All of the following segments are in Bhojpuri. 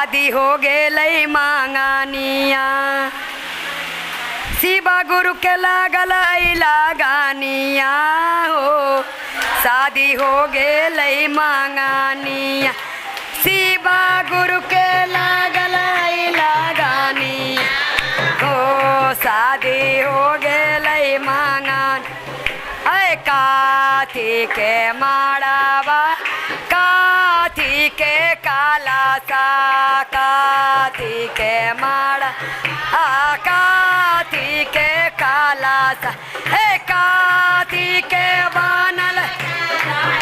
शादी हो गेलई मांगानिया शिवा गुरु के लागल लगानिया हो शादी हो गेलई मांगानिया शिवा गुरु के लागल लगानिया हो शादी हो गेलई मांगान ऐ काथी के माड़ावा काथी के काला सा काथी के माड़ा काथी के काला सा हे काथी के बानल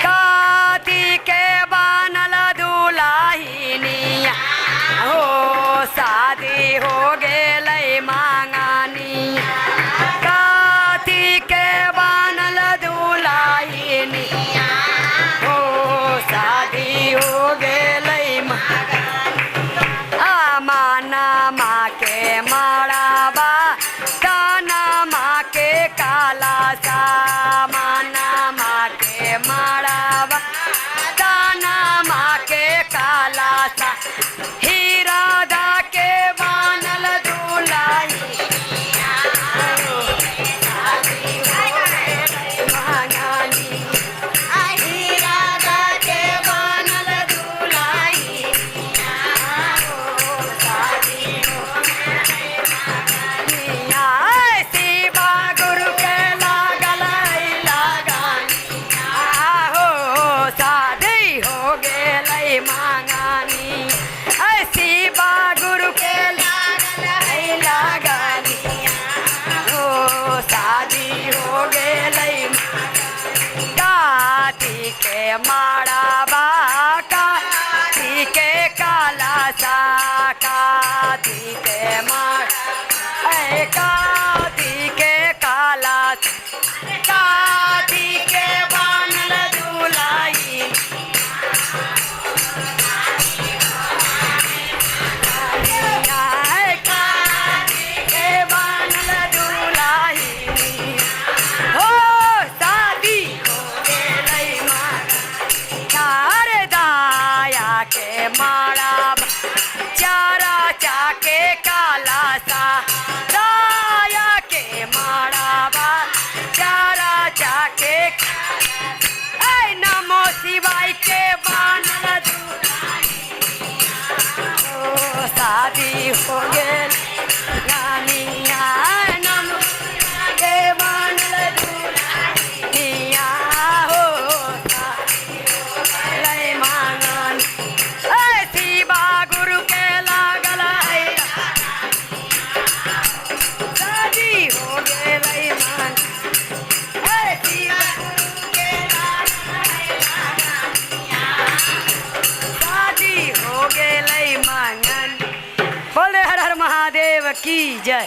काथी के बानल दुलाहिनिया हो शादी हो गेलई मांगानिया काथी के बानल दुलाहिनिया हो शादी हो गेलई माना माँ के माड़ाबा काना माँ के काला सा माना माँ के माड़ाबा काना माँ के काला सा हीरा दा के बानल दुलाई माड़ाबा काथी के काला सा काथी के माड़ काथी के काला काथी के बानल दुलाई काथी के बानल दुलाई हो शादी हो गेलई दाया के माड़ा चारा चाके काला सा दाया के माड़ा चारा चाके नमो शिवाय के बानल ओ शादी हो गेल रानिया नमो के बानल दुनिया हो लय मांगन शिवा गुरु के लागल शादी हो गेलई मन शिवा गुरु के शादी हो गेलई मंगन बोले हर हर महादेव की जय।